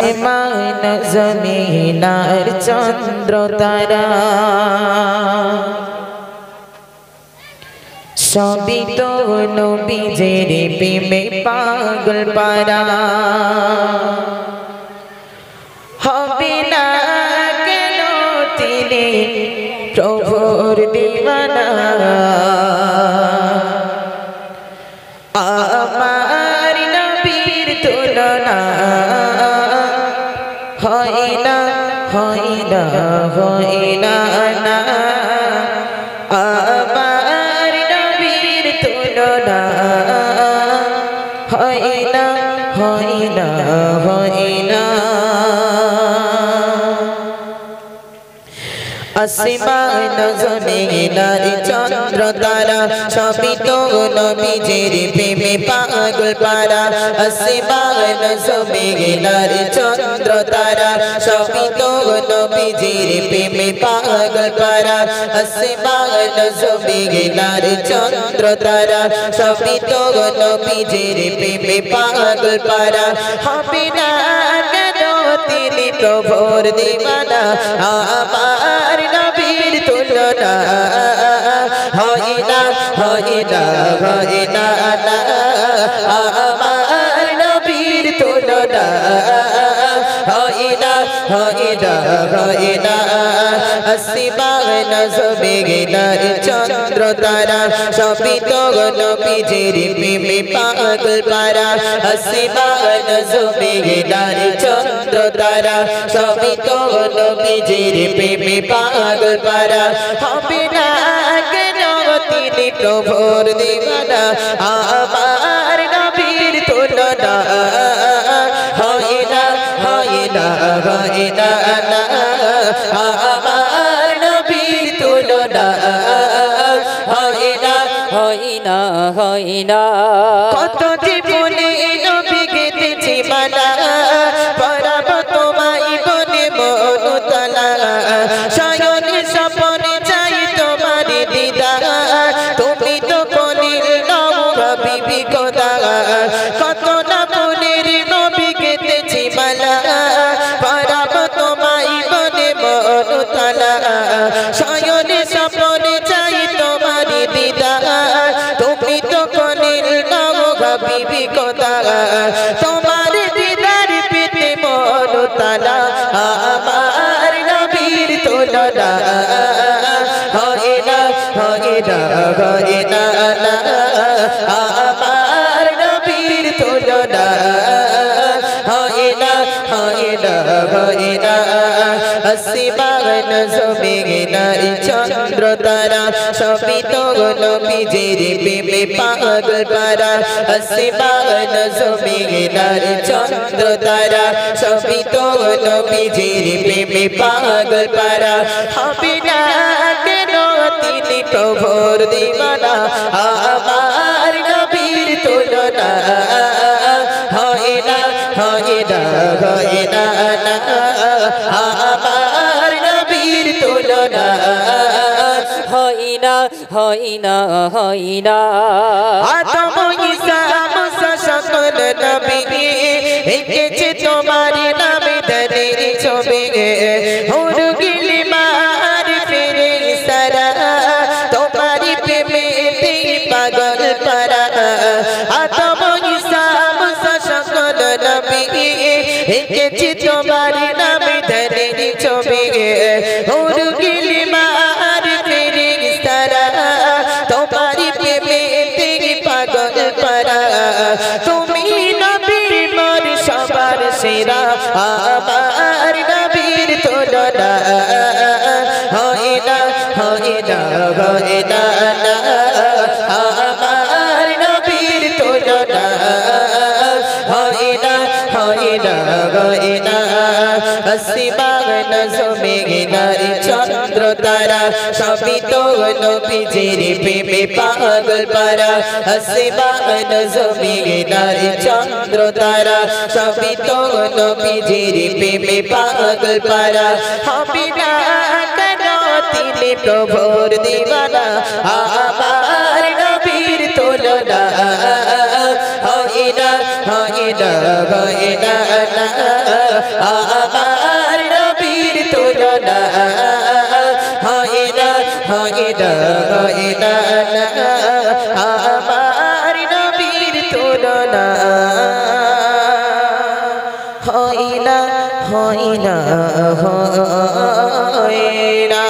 আসমান জমিন আর চন্দ্র তারা সবই তো নবীজির প্রেমে পাগল পারা হবে না কেন তিনি প্রভুর দিওয়ানা আমার নবীর তুলনা হয় না হয় না হয় না না আমার নবীর তুলনা হয় না হয় না হয় না আসমান জমিন আর চন্দ্র তারা সবই তো নবীজির প্রেমে পাগল পারা আসমান জমিন আর চন্দ্র তারা সবই তো নবীজির প্রেমে পাগল পারা আসমান জমিন আর চন্দ্র তারা সবই তো নবীজির প্রেমে পাগল পারা হবে না কেন তিনি প্রভুর দিওয়ানা আমার নবীর তুলনা হয় না হয় না হয় না আমার নবীর তুলনা হয় না হয় না হয় না আসমান জমিন আর চন্দ্র তারা সবই তো নবীজির প্রেমে পাগল পারা আসমান জমিন আর চন্দ্র তারা সবই তো নবীজির প্রেমে পাগল পারা হবে না কেন তিনি প্রভুর দিওয়ানা আমার নবীর তুলনা হয় না হয় না হয় না আমার নবীর তুলনা হয় না হয় না হয় না কত জীবনে নবী গেতেছি মালা পরাব তোমায় বনে মনতলা শয়ন স্বপনে চাই তোমার দিদার তুমি তো কোনিল নও হাবিবি খোদা কত না বনের নবী গেতেছি মালা পরাব তোমায় বনে মনতলা শয়ন স্বপনে চাই তোমার দিদার তুমি তো কোনিল নও হাবিবি খোদা তোমার দিদার পেতে মনতলা আমার নবীর তুলনা হয় না হয় না হয় না আমার নবীর তুলনা হয় না হয় না হয় না আসমান জমিন আর চন্দ্র তারা সবই তো নবীজির প্রেমে পাগল পারা আসমান জমিন আর চন্দ্র তারা সবই তো নবীজির প্রেমে পাগল পারা হবে না কেন তিনি প্রভুর দিওয়ানা আমার নবীর তুলনা হয় না হয় না হয় না আমার নবীর তুলনা হয় না হয় না হয় না আদম ঈসা মুসা সকল নবী এঁকেছে তোমার নামে ধনের ছবি হুর গিলি মার ফেরেশতারা তোমার প্রেমেতে পাগল পারা আদম ঈসা মুসা সকল নবী এঁকেছে তোমার নামে ধনের ছবি হুর গিলি মার ফেরেশতারা তোমার প্রেমেতে পাগল পারা তুমি নবী মোর সবার সেরা আমার নবীর তুলনা হয় না হয় না হয় না আমার নবীর তুলনা হয় না হয় না হয় না আসমান জমিন আর চন্দ্র তারা সবই তো নবীজির প্রেমে পাগল পারা আসমান জমিন আর চন্দ্র তারা সবই তো নবীজির প্রেমে পাগল পারা হবে না কেন তিনি প্রভুর দিওয়ানা আমার নবীর তুলনা হয় না হয় না হয় না আমার নবীর তুলনা হয় না হয় না হয় না আমার নবীর তুলনা হয় না হয় না হয় না